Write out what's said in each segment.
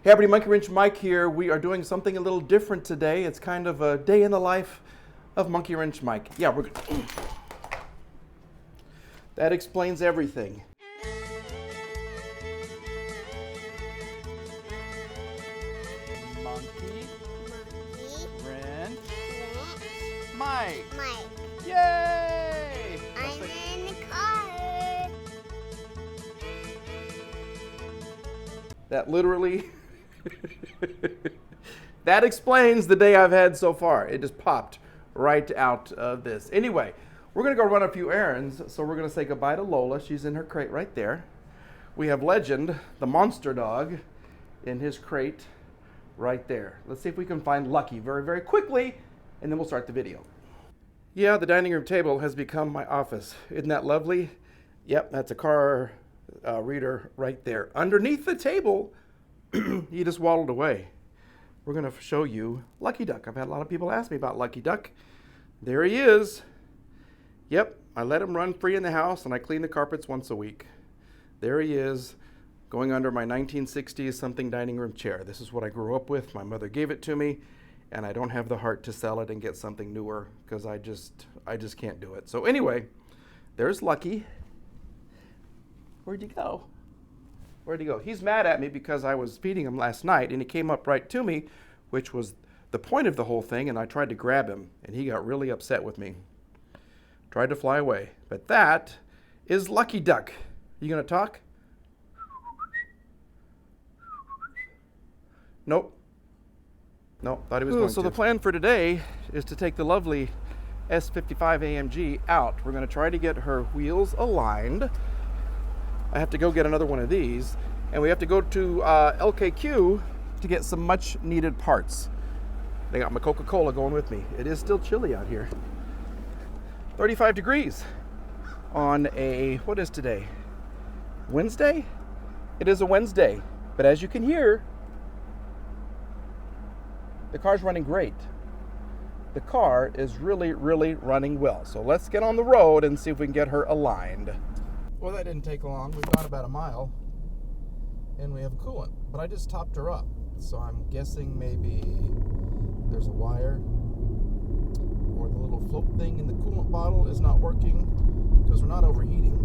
Hey everybody, Monkey Wrench Mike here. We are doing something a little different today. It's kind of a day in the life of Monkey Wrench Mike. Yeah, we're good. That explains everything. Monkey Wrench Mike. Yay! I'm in the car. That literally, that explains the day I've had so far. It just popped right out of this. Anyway, we're gonna go run a few errands, so we're gonna say goodbye to Lola. She's in her crate right there. We have Legend, the monster dog, in his crate right there. Let's see if we can find Lucky very, very quickly, and then we'll start the video. Yeah, the dining room table has become my office. Isn't that lovely? Yep, that's a car reader right there. Underneath the table, he just waddled away. We're going to show you Lucky Duck. I've had a lot of people ask me about Lucky Duck. There he is. Yep, I let him run free in the house, and I clean the carpets once a week. There he is, going under my 1960s something dining room chair. This is what I grew up with. My mother gave it to me, and I don't have the heart to sell it and get something newer because I just can't do it. So anyway, there's Lucky. Where'd you go? Where'd he go? He's mad at me because I was feeding him last night, and he came up right to me, which was the point of the whole thing, and I tried to grab him, and he got really upset with me. Tried to fly away. But that is Lucky Duck. You gonna talk? Nope. Nope, thought he was going to. So the plan for today is to take the lovely S55 AMG out. We're going to try to get her wheels aligned. I have to go get another one of these, and we have to go to LKQ to get some much needed parts. They got my Coca-Cola going with me. It is still chilly out here. 35 degrees on a, what is today? Wednesday? It is a Wednesday, but as you can hear, the car's running great. The car is really, really running well. So let's get on the road and see if we can get her aligned. Well, that didn't take long. We've gone about a mile and we have a coolant, but I just topped her up. So I'm guessing maybe there's a wire or the little float thing in the coolant bottle is not working because we're not overheating,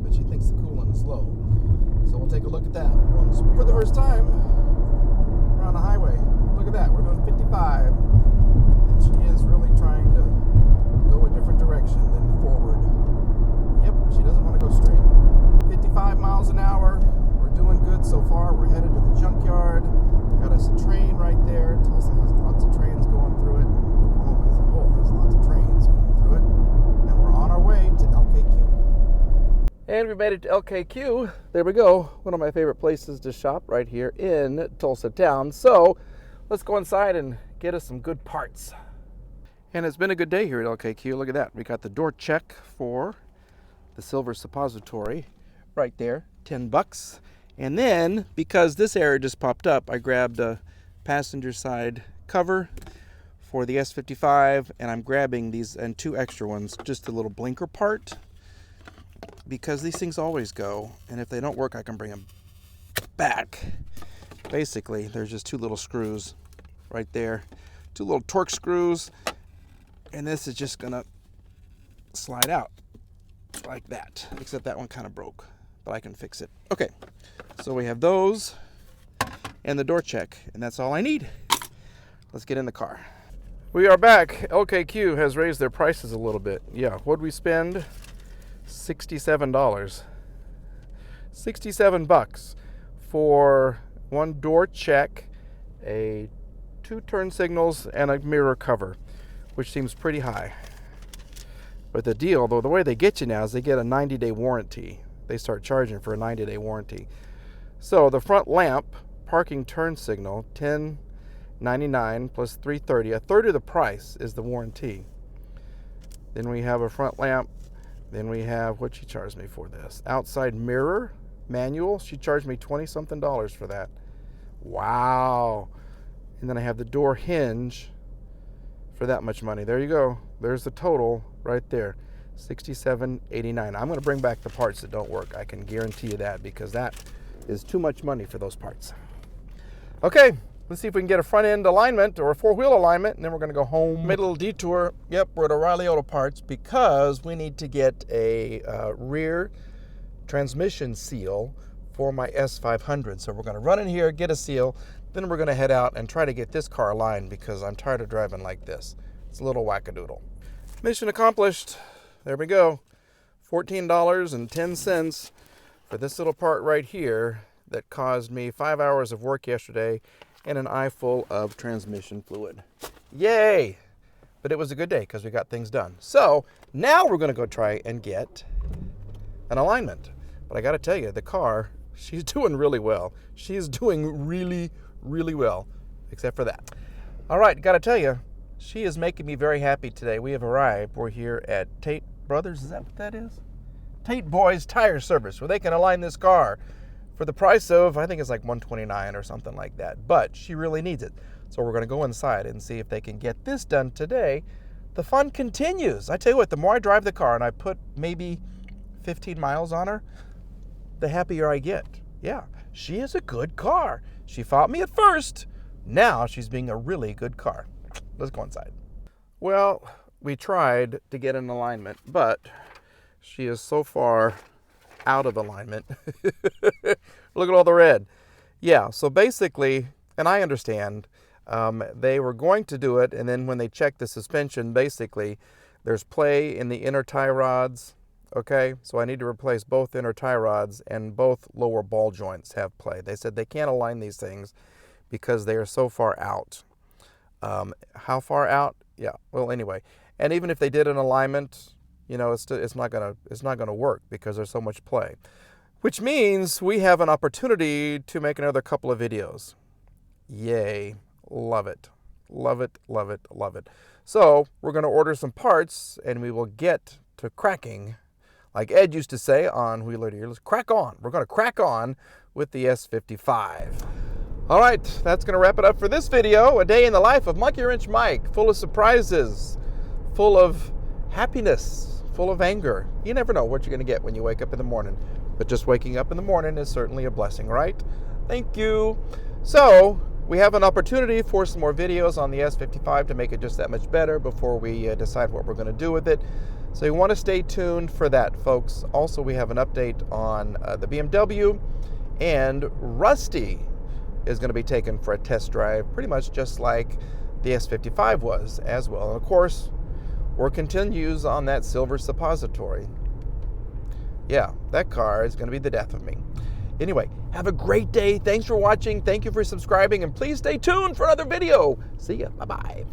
but she thinks the coolant is low. So we'll take a look at that once for the first time we're on the highway. Look at that, we're doing 55, and she is really trying to go a different direction than forward. Yep, she doesn't want to go straight. 55 miles an hour, we're doing good so far. We're headed to the junkyard. Got us a train right there. Tulsa has lots of trains going through it. Oklahoma as a whole has lots of trains going through it. And we're on our way to LKQ. And we made it to LKQ. There we go. One of my favorite places to shop right here in Tulsa town. So let's go inside and get us some good parts. And it's been a good day here at LKQ. Look at that. We got the door check for the silver suppository right there, $10. And then, because this error just popped up, I grabbed a passenger side cover for the S55, and I'm grabbing these and two extra ones, just a little blinker part, because these things always go, and if they don't work, I can bring them back. Basically, there's just two little screws right there, two little torque screws, and this is just gonna slide out like that, except that one kind of broke, but I can fix it. Okay, so we have those and the door check, and that's all I need. Let's get in the car. We are back. LKQ has raised their prices a little bit. Yeah, what'd we spend? $67. $67 for one door check, a 2 turn signals, and a mirror cover, which seems pretty high. But the deal, though, the way they get you now is they get a 90-day warranty. They start charging for a 90-day warranty. So the front lamp, parking turn signal, $10.99 plus $3.30. A third of the price is the warranty. Then we have a front lamp. Then we have, what she charged me for this? Outside mirror, manual. She charged me $20-something for that. Wow. And then I have the door hinge for that much money. There you go. There's the total right there. $67.89. I'm going to bring back the parts that don't work. I can guarantee you that, because that is too much money for those parts. Okay, let's see if we can get a front end alignment or a four-wheel alignment, and then we're going to go home. Made a little detour. Yep, we're at O'Reilly Auto Parts because we need to get a rear transmission seal for my S500. So we're going to run in here, get a seal, then we're going to head out and try to get this car aligned because I'm tired of driving like this. It's a little wackadoodle. Mission accomplished. There we go. $14.10 for this little part right here that caused me 5 hours of work yesterday and an eye full of transmission fluid. Yay! But it was a good day because we got things done. So now we're going to go try and get an alignment. But I got to tell you, the car, she's doing really well. She's doing really, really well, except for that. All right, got to tell you, she is making me very happy today. We have arrived. We're here at Tate Brothers. Is that what that is? Tate Boys Tire Service, where they can align this car for the price of, I think it's like $129 or something like that. But she really needs it. So we're going to go inside and see if they can get this done today. The fun continues. I tell you what, the more I drive the car and I put maybe 15 miles on her, the happier I get. Yeah, she is a good car. She fought me at first. Now she's being a really good car. Let's go inside. Well, we tried to get an alignment, but she is so far out of alignment. Look at all the red. Yeah, so basically, and I understand, they were going to do it, and then when they checked the suspension, basically, there's play in the inner tie rods, okay? So I need to replace both inner tie rods, and both lower ball joints have play. They said they can't align these things because they are so far out. How far out? Yeah, well, anyway. And even if they did an alignment, you know, it's not gonna work because there's so much play. Which means we have an opportunity to make another couple of videos. Yay. Love it. Love it, love it, love it. So we're going to order some parts and we will get to cracking. Like Ed used to say on Wheeler Deer, let's crack on. We're going to crack on with the S55. All right, that's going to wrap it up for this video. A day in the life of Monkey Wrench Mike, full of surprises, full of happiness, full of anger. You never know what you're going to get when you wake up in the morning. But just waking up in the morning is certainly a blessing, right? Thank you. So we have an opportunity for some more videos on the S55 to make it just that much better before we decide what we're going to do with it. So you want to stay tuned for that, folks. Also, we have an update on the BMW, and Rusty is going to be taken for a test drive, pretty much just like the S55 was as well. And of course, work continues on that silver suppository. Yeah, that car is going to be the death of me. Anyway, have a great day. Thanks for watching. Thank you for subscribing. And please stay tuned for another video. See ya. Bye-bye.